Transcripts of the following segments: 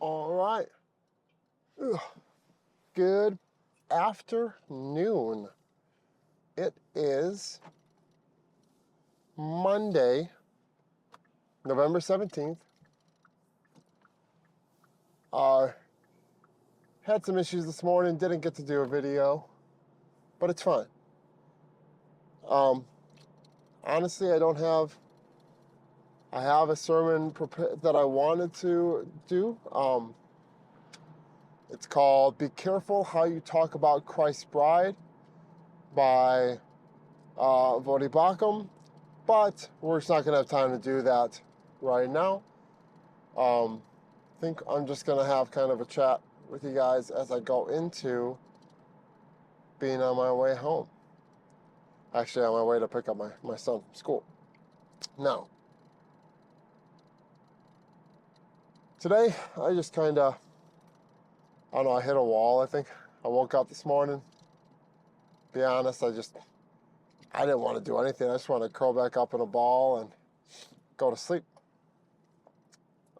All right. Ugh. Good afternoon. It is Monday, November 17th. Had some issues this morning, didn't get to do a video, but it's fine. Honestly, I have a sermon that I wanted to do. It's called Be Careful How You Talk About Christ's Bride by Voddie Baucham, but we're just not going to have time to do that right now. I think I'm just going to have kind of a chat with you guys as I go into being on my way home. Actually, on my way to pick up my son from school. Now, today, I just kind of, I don't know, I hit a wall, I think. I woke up this morning. Be honest, I didn't want to do anything. I just wanted to curl back up in a ball and go to sleep.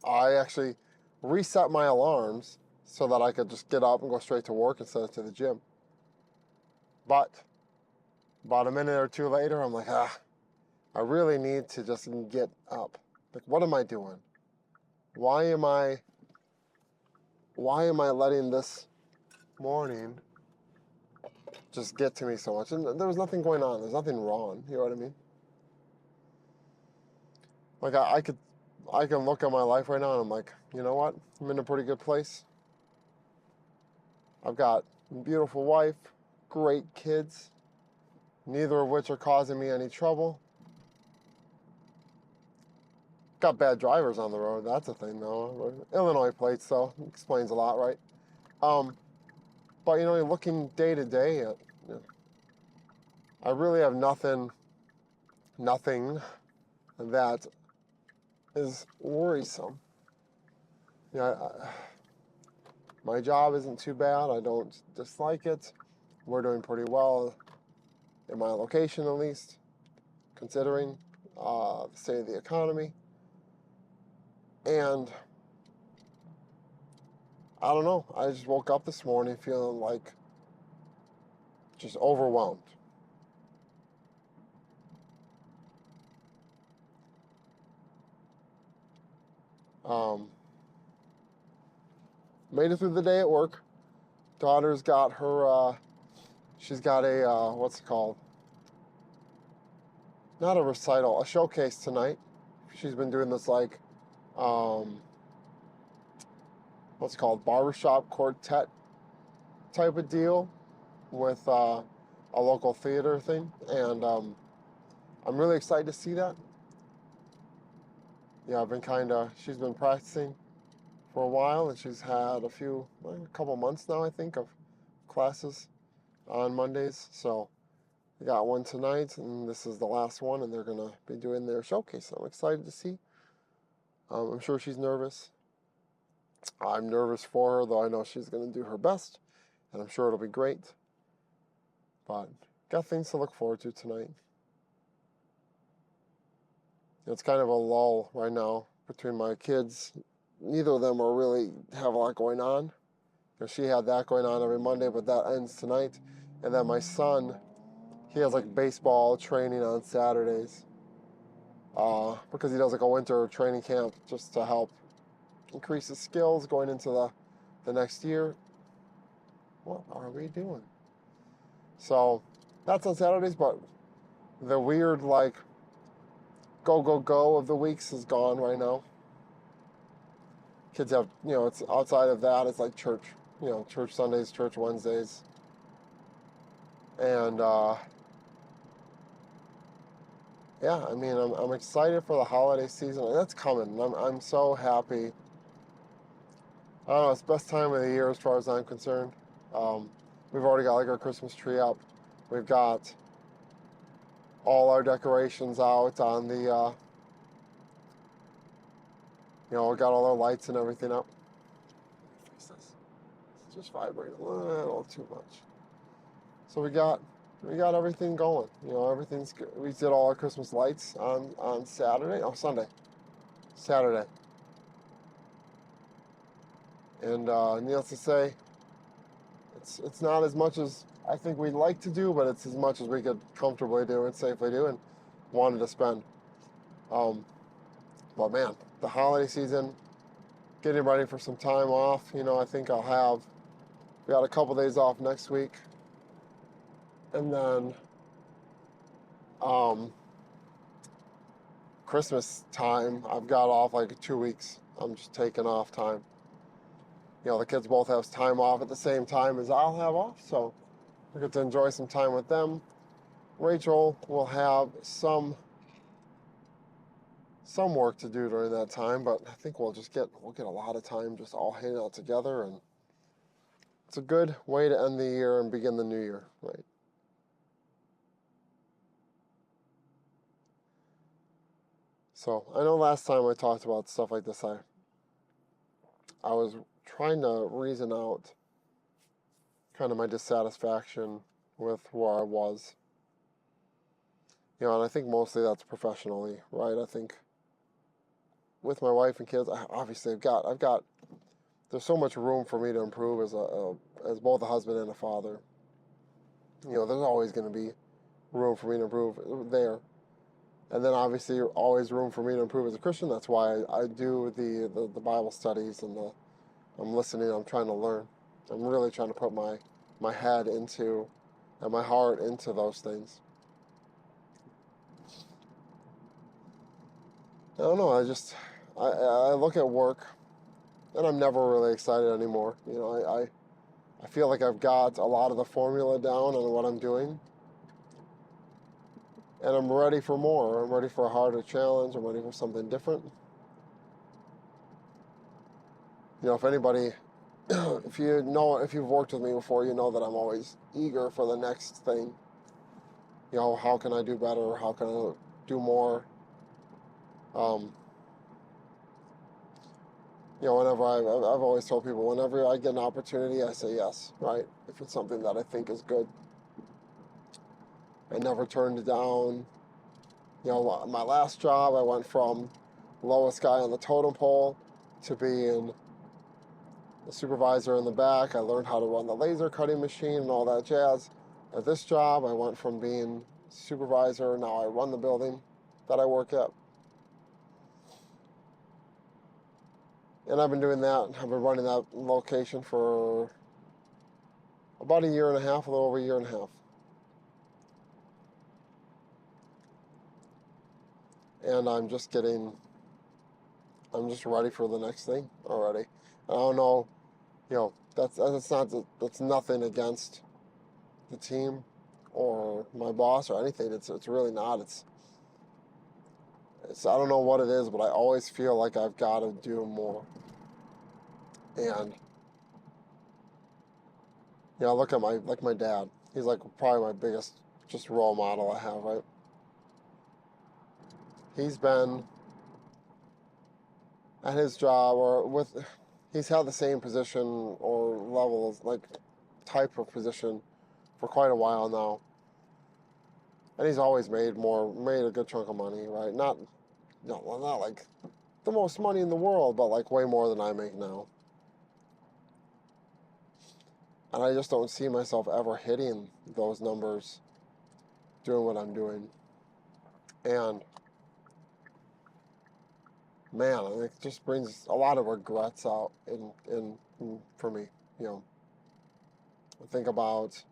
I actually reset my alarms so that I could just get up and go straight to work instead of to the gym. But about a minute or two later, I'm like, I really need to just get up. Like, what am I doing? Why am I letting this morning just get to me so much? And there was nothing going on. There's nothing wrong. You know what I mean? Like, I can look at my life right now and I'm like, you know what? I'm in a pretty good place. I've got a beautiful wife, great kids, neither of which are causing me any trouble. Got bad drivers on the road. That's a thing, though. Illinois plates, though, explains a lot, right? But you're looking day to day at, I really have nothing that is worrisome. My job isn't too bad. I don't dislike it. We're doing pretty well in my location, at least, considering the state of the economy. And I don't know. I just woke up this morning feeling like just overwhelmed. Made it through the day at work. Daughter's got her, she's got a, what's it called? Not a recital, a showcase tonight. She's been doing this like, what's it called, barbershop quartet type of deal with a local theater thing. And I'm really excited to see that. Yeah, she's been practicing for a while, and she's had a couple months now, I think, of classes on Mondays. So we got one tonight, and this is the last one, and they're going to be doing their showcase. I'm excited to see. I'm sure she's nervous. I'm nervous for her, though I know she's going to do her best, and I'm sure it'll be great. But got things to look forward to tonight. It's kind of a lull right now between my kids. Neither of them have a lot going on. She had that going on every Monday, but that ends tonight. And then my son, he has like baseball training on Saturdays because he does like a winter training camp just to help increase his skills going into the next year. What are we doing? So that's on Saturdays, but the weird like go of the weeks is gone right now. Kids have, it's outside of that, it's like church, church Sundays, church Wednesdays. And, yeah, I mean, I'm excited for the holiday season. That's coming. I'm so happy. I don't know, it's the best time of the year as far as I'm concerned. We've already got like our Christmas tree up. We've got all our decorations out on the, we got all our lights and everything up. It's just vibrating a little too much. So we got everything going. Everything's good. We did all our Christmas lights on Saturday. Oh, Sunday. Saturday. And needless to say, it's not as much as I think we'd like to do, but it's as much as we could comfortably do and safely do and wanted to spend. Um, but man, the holiday season, getting ready for some time off. I think we got a couple days off next week. And then Christmas time, I've got off like 2 weeks. I'm just taking off time. The kids both have time off at the same time as I'll have off, so I get to enjoy some time with them. Rachel will have some work to do during that time, but I think we'll get a lot of time just all hanging out together, and it's a good way to end the year and begin the new year, right? So I know last time I talked about stuff like this, I was trying to reason out kind of my dissatisfaction with where I was. And I think mostly that's professionally, right? I think with my wife and kids, obviously I've got there's so much room for me to improve as both a husband and a father. There's always going to be room for me to improve there. And then obviously always room for me to improve as a Christian. That's why I do the Bible studies and I'm listening, I'm trying to learn. I'm really trying to put my head into and my heart into those things. I don't know, I look at work and I'm never really excited anymore. I feel like I've got a lot of the formula down on what I'm doing. And I'm ready for more. I'm ready for a harder challenge. I'm ready for something different. If anybody, if you've worked with me before, you know that I'm always eager for the next thing. How can I do better? How can I do more? Whenever I've always told people, whenever I get an opportunity, I say yes, right? If it's something that I think is good. I never turned it down. My last job, I went from lowest guy on the totem pole to being the supervisor in the back. I learned how to run the laser cutting machine and all that jazz. At this job, I went from being supervisor, now I run the building that I work at. And I've been doing that. I've been running that location for about a year and a half, a little over a year and a half. And I'm just ready for the next thing already. I don't know, that's nothing against the team or my boss or anything. It's really not. It's I don't know what it is, but I always feel like I've got to do more. And I look at my dad. He's like probably my biggest just role model I have, right? He's been at his job he's held the same position or level, like type of position for quite a while now. And he's always made a good chunk of money, right? Not like the most money in the world, but like way more than I make now. And I just don't see myself ever hitting those numbers doing what I'm doing. And man, it just brings a lot of regrets out in for me. I think about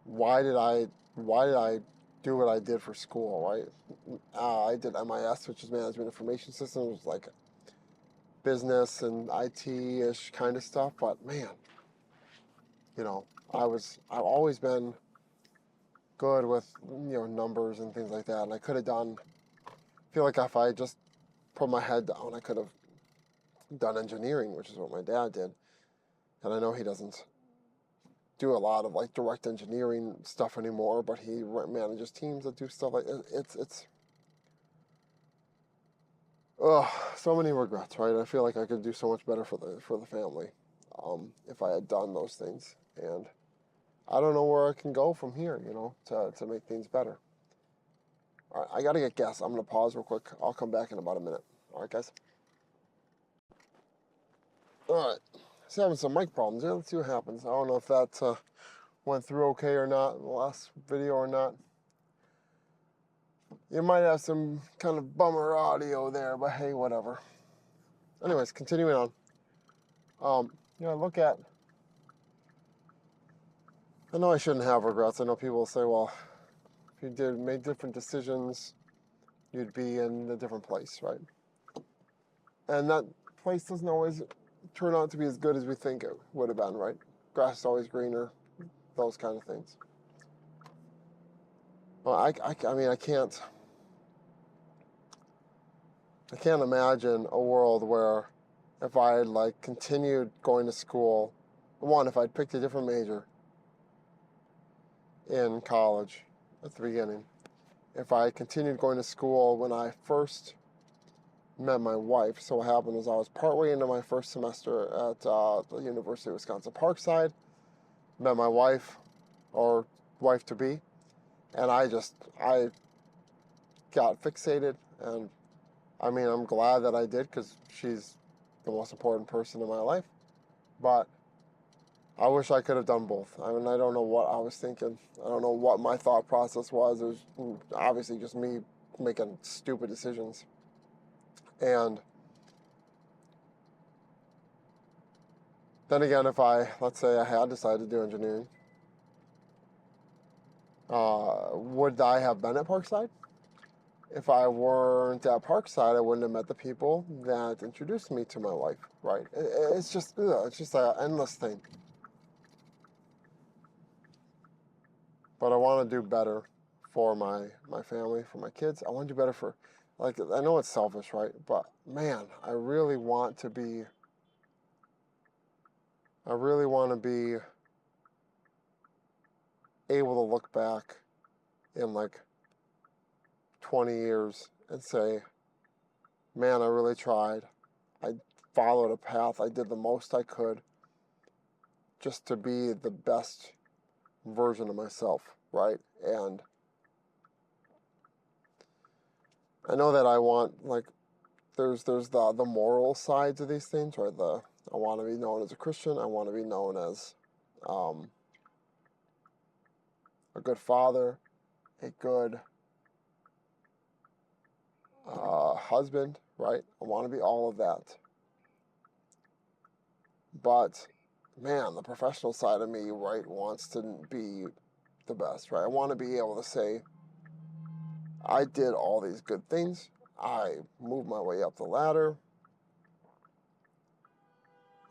why did I do what I did for school, right? I did MIS, which is Management Information Systems, which is like business and IT-ish kind of stuff. But man, I've always been good with numbers and things like that, and I could have feel like if I just put my head down, I could have done engineering, which is what my dad did. And I know he doesn't do a lot of like direct engineering stuff anymore, but he manages teams that do stuff like it's so many regrets, right? I feel like I could do so much better for the family if I had done those things, and I don't know where I can go from here, to make things better. All right, I gotta get gas. I'm gonna pause real quick. I'll come back in about a minute. All right, guys. All right. He's having some mic problems here. Let's see what happens. I don't know if that went through okay or not in the last video or not. You might have some kind of bummer audio there, but hey, whatever. Anyways, continuing on. Look at. I know I shouldn't have regrets. I know people say, well, if you made different decisions, you'd be in a different place, right? And that place doesn't always turn out to be as good as we think it would have been, right? Grass is always greener, those kind of things. Well, I mean, I can't imagine a world where if I had like continued going to school, if I'd picked a different major in college at the beginning, if I continued going to school when I first met my wife. So what happened was I was partway into my first semester at the University of Wisconsin Parkside, met my wife, or wife-to-be, and I got fixated, and I mean, I'm glad that I did because she's the most important person in my life, but I wish I could have done both. I mean, I don't know what I was thinking. I don't know what my thought process was. It was obviously just me making stupid decisions. And then again, let's say I had decided to do engineering, would I have been at Parkside? If I weren't at Parkside, I wouldn't have met the people that introduced me to my wife, right? It's just an endless thing. But I want to do better for my family, for my kids. I want to do better for, like, I know it's selfish, right? But man, I really want to be able to look back in like 20 years and say, man, I really tried. I followed a path. I did the most I could just to be the best version of myself, right? And I know that I want, like, there's the moral sides of these things, right? I want to be known as a Christian. I want to be known as a good father, a good husband, right? I want to be all of that. But man, the professional side of me, right, wants to be the best, right? I want to be able to say, I did all these good things. I moved my way up the ladder.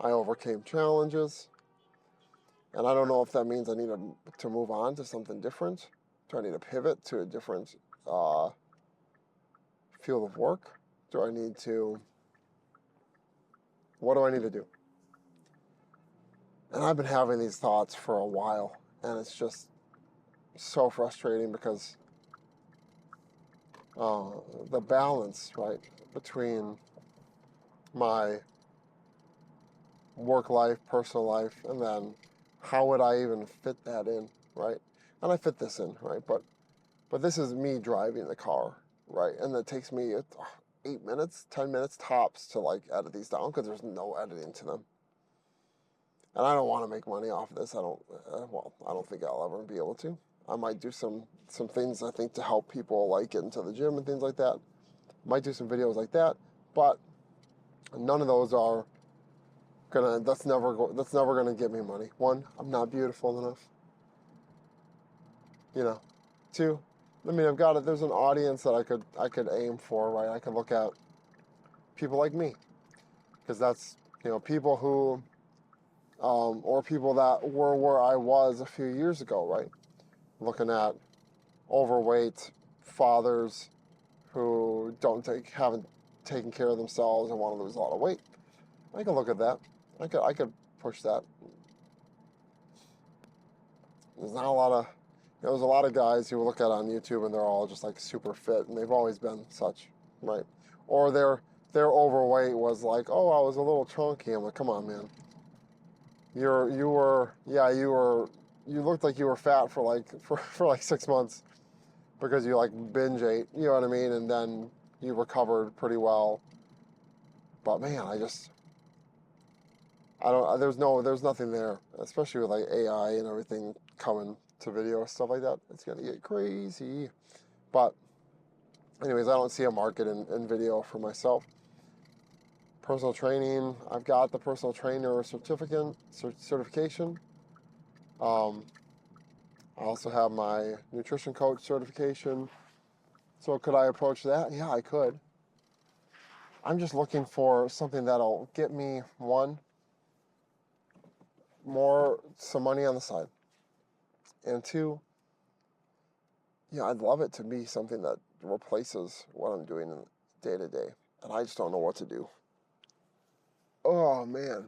I overcame challenges. And I don't know if that means I need to move on to something different. Do I need to pivot to a different field of work? What do I need to do? And I've been having these thoughts for a while, and it's just so frustrating because the balance, right, between my work life, personal life, and then how would I even fit that in, right? And I fit this in, right? But this is me driving the car, right? And it takes me 8 minutes, 10 minutes tops to like edit these down because there's no editing to them. And I don't want to make money off of this. I don't think I'll ever be able to. I might do some things, I think, to help people like get into the gym and things like that. Might do some videos like that, but none of those are that's never gonna get me money. One, I'm not beautiful enough. You know. Two, I mean, there's an audience that I could aim for, right? I could look at people like me, because that's, people who, or people that were where I was a few years ago, right? Looking at overweight fathers who haven't taken care of themselves and want to lose a lot of weight. I could look at that. I could push that. There's a lot of guys who look at on YouTube and they're all just like super fit, and they've always been such, right? Or their overweight was like, oh, I was a little chunky. I'm like, come on, man. You looked like you were fat for like 6 months because you like binge ate, you know what I mean? And then you recovered pretty well. But man, I don't. There's nothing there, especially with like AI and everything coming to video stuff like that. It's gonna get crazy. But anyways, I don't see a market in video for myself. Personal training. I've got the personal trainer certification. Um, I also have my nutrition coach certification. So could I approach that? Yeah, I could. I'm just looking for something that'll get me some money on the side, and two, yeah, I'd love it to be something that replaces what I'm doing day to day, and I just don't know what to do. Oh man,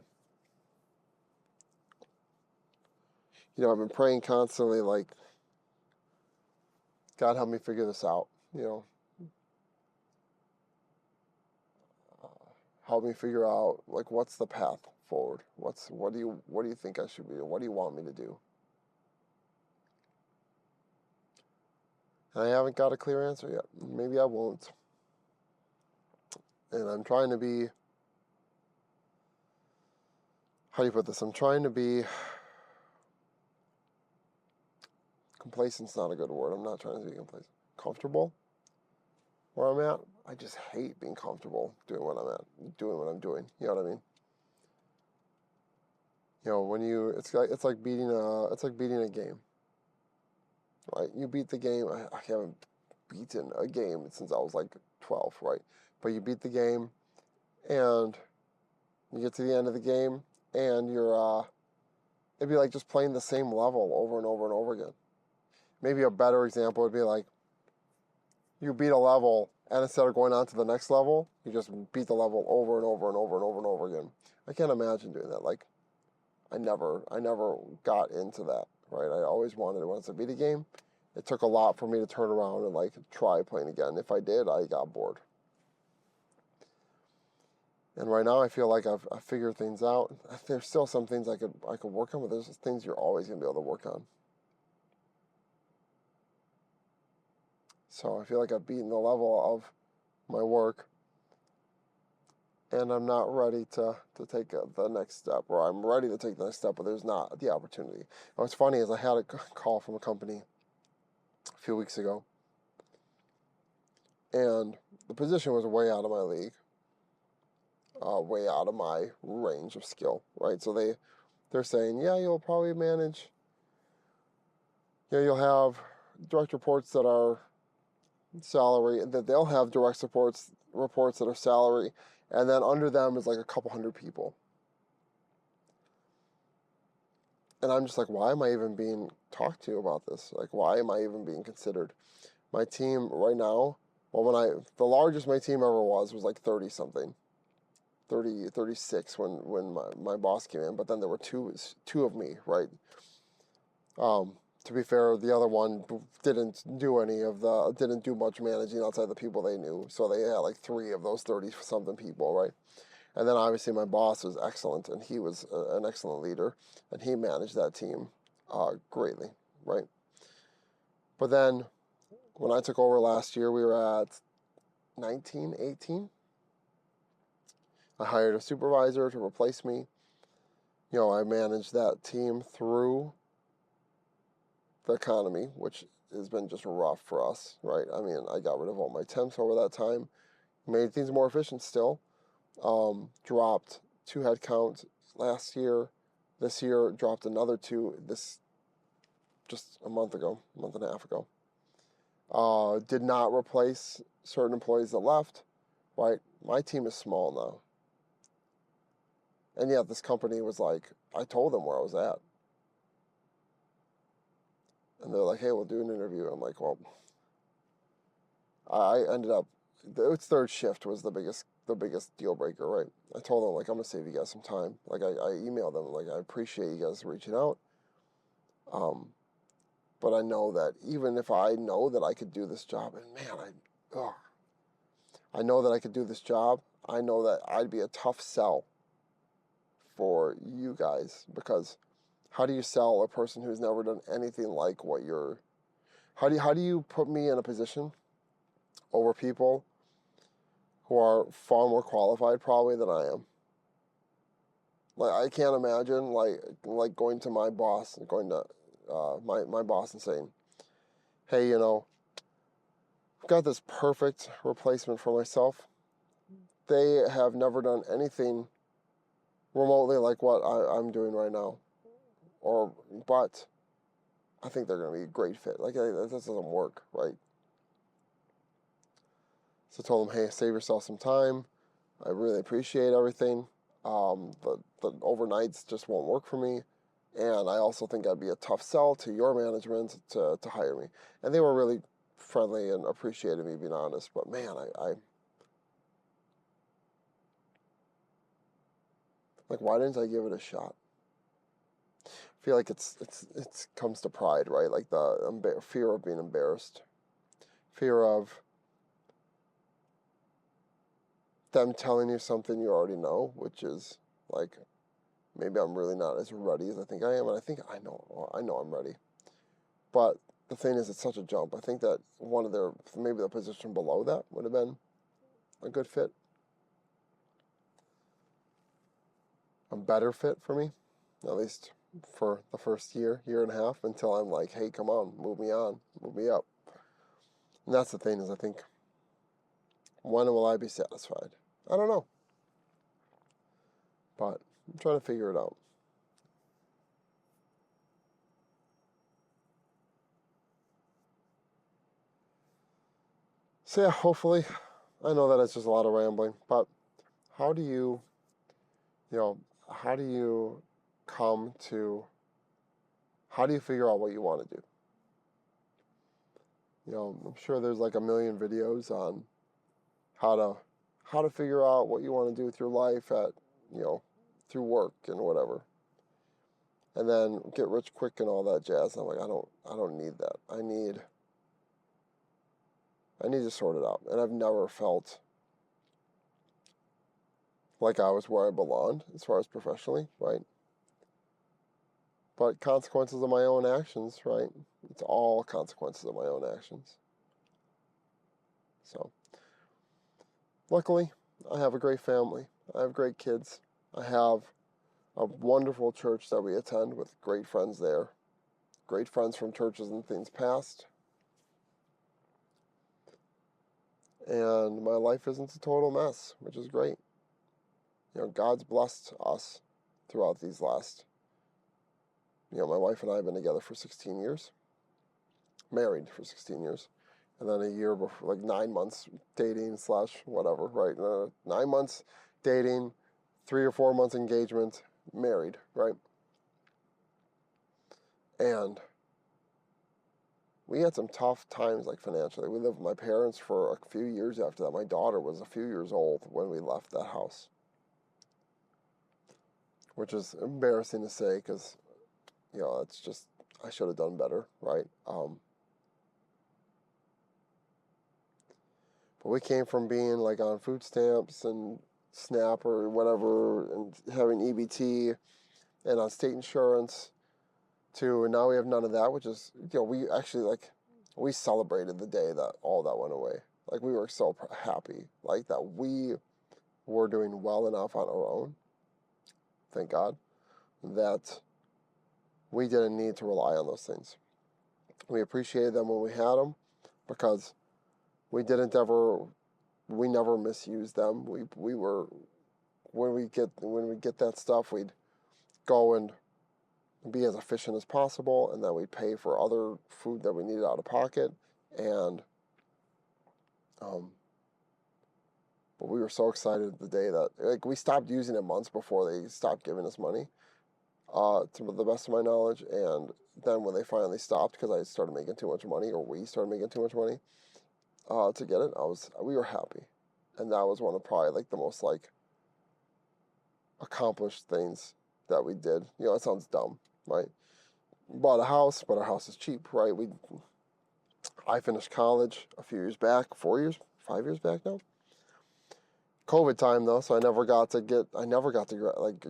I've been praying constantly, like, God help me figure this out. Help me figure out like what's the path forward. What do you think I should be doing? What do you want me to do? And I haven't got a clear answer yet. Maybe I won't. And I'm trying to be, how do you put this? I'm trying to be, complacent's not a good word. I'm not trying to be complacent. Comfortable where I'm at. I just hate being comfortable doing what I'm doing. You know what I mean? When it's like beating a game, right? You beat the game. I haven't beaten a game since I was like 12, right? But you beat the game, and you get to the end of the game, and it'd be like just playing the same level over and over and over again. Maybe a better example would be like, you beat a level, and instead of going on to the next level, you just beat the level over and over and over and over and over again. I can't imagine doing that. Like, I never got into that, right? I always wanted, once I beat a game, it took a lot for me to turn around and like try playing again. If I did, I got bored. And right now, I feel like I've figured things out. There's still some things I could work on, but there's things you're always gonna be able to work on. So I feel like I've beaten the level of my work, and I'm not ready to take the next step, or I'm ready to take the next step, but there's not the opportunity. And what's funny is I had a call from a company a few weeks ago, and the position was way out of my league, way out of my range of skill, right? So they're saying, yeah, you'll probably manage, you'll have direct reports that are salary, that they'll have direct reports that are salary, and then under them is like a couple hundred people. And I'm just like, why am I even being talked to about this? Like, why am I even being considered? My team right now, well, the largest my team ever was like 30 something, 36 when my boss came in, but then there were two of me, right? To be fair, the other one didn't do much managing outside the people they knew. So they had like 3 of those 30 something people, right? And then obviously my boss was excellent, and he was an excellent leader, and he managed that team greatly, right? But then when I took over last year, we were at 19, 18. I hired a supervisor to replace me. I managed that team through the economy, which has been just rough for us, right? I mean, I got rid of all my temps over that time, made things more efficient still, dropped 2 headcount last year. This year, dropped another 2, just a month and a half ago. Did not replace certain employees that left, right? My team is small now. And yet this company was like, I told them where I was at. And they're like, hey, we'll do an interview. I'm like, well, I ended up, its third shift was the biggest deal breaker, right? I told them, like, I'm gonna save you guys some time. Like, I emailed them, like, I appreciate you guys reaching out. But I know that even if I know that I could do this job, and man, I know that I could do this job, I know that I'd be a tough sell for you guys, because how do you sell a person who's never done anything like what you're, how do you put me in a position over people who are far more qualified probably than I am? Like I can't imagine like going to my boss, going to my boss and saying, "Hey, you know, I've got this perfect replacement for myself. They have never done anything remotely like what I'm doing right now, but I think they're going to be a great fit. Like that doesn't work, right?" So I told them, "Hey, save yourself some time. I really appreciate everything. The overnights just won't work for me. And I also think that'd be a tough sell to your management to hire me." And they were really friendly and appreciated me being honest. But man, I like, why didn't I give it a shot? I feel like it's comes to pride, right? Like the fear of being embarrassed, fear of them telling you something you already know, which is like, maybe I'm really not as ready as I think I am, and I think I know I'm ready. But the thing is, it's such a jump. I think that one of their, maybe the position below that would have been a good fit, a better fit for me, at least for the first year and a half, until I'm like, hey, come on, move me on, move me up. And that's the thing is, I think, when will I be satisfied? I don't know, but I'm trying to figure it out. So yeah, hopefully, I know that it's just a lot of rambling, but how do you, you know, how do you come to, how do you figure out what you want to do? You know, I'm sure there's like a million videos on how to figure out what you want to do with your life at, you know, through work and whatever. And then get rich quick and all that jazz. I'm like, I don't need that. I need to sort it out. And I've never felt like I was where I belonged as far as professionally, right? But consequences of my own actions, right? It's all consequences of my own actions. So, luckily, I have a great family. I have great kids. I have a wonderful church that we attend with great friends there. Great friends from churches and things past. And my life isn't a total mess, which is great. You know, God's blessed us throughout these last, you know, my wife and I have been together for 16 years, married for 16 years, and then a year before, like 9 months dating / whatever, right? 9 months dating, 3 or 4 months engagement, married, right? And we had some tough times, like financially. We lived with my parents for a few years after that. My daughter was a few years old when we left that house, which is embarrassing to say because, you know, it's just, I should have done better, right? But we came from being like on food stamps and SNAP or whatever and having EBT and on state insurance to now we have none of that, which is, you know, we actually like, we celebrated the day that all that went away. Like we were so happy, like that we were doing well enough on our own, thank God, that we didn't need to rely on those things. We appreciated them when we had them because we never misused them. We were, when we get that stuff, we'd go and be as efficient as possible, and then we'd pay for other food that we needed out of pocket. And but we were so excited the day that, like, we stopped using it months before they stopped giving us money, to the best of my knowledge. And then when they finally stopped, because I started making too much money, or we started making too much money, to get it, we were happy, and that was one of probably like the most like accomplished things that we did. You know, it sounds dumb, right? Bought a house, but our house is cheap, right? I finished college a few years back, 4 years, 5 years back now. COVID time though, so I never got to like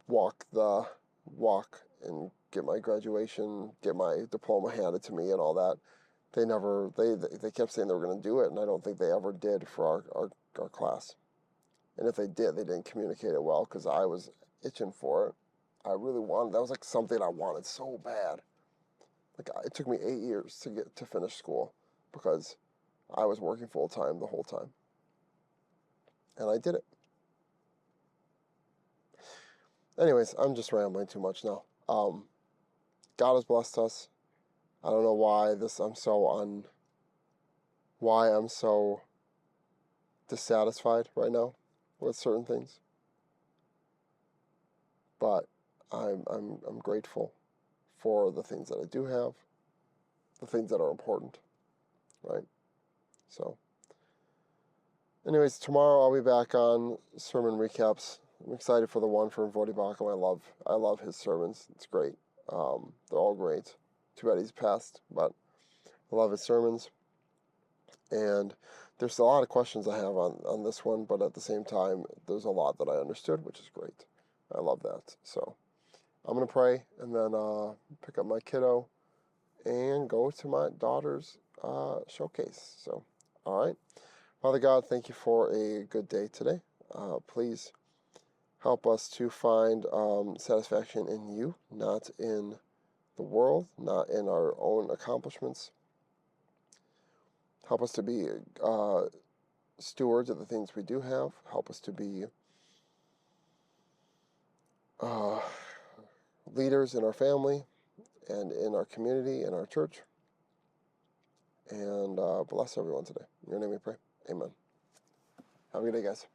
walk and get my graduation, get my diploma handed to me and all that. They kept saying they were going to do it, and I don't think they ever did for our class. And if they did, they didn't communicate it well because I was itching for it. I really wanted, that was like something I wanted so bad. Like it took me 8 years to get to finish school because I was working full time the whole time. And I did it. Anyways, I'm just rambling too much now. God has blessed us. I don't know why I'm so dissatisfied right now with certain things. But I'm grateful for the things that I do have, the things that are important, right? So, anyways, tomorrow I'll be back on sermon recaps. I'm excited for the one from Voddie Baucham. I love his sermons. It's great. They're all great. Too bad he's passed, but I love his sermons. And there's a lot of questions I have on this one, but at the same time, there's a lot that I understood, which is great. I love that. So I'm going to pray and then pick up my kiddo and go to my daughter's showcase. So, all right. Father God, thank you for a good day today. Please help us to find satisfaction in you, not in the world, not in our own accomplishments. Help us to be stewards of the things we do have. Help us to be leaders in our family and in our community, in our church. And bless everyone today. In your name we pray. Amen. Have a good day, guys.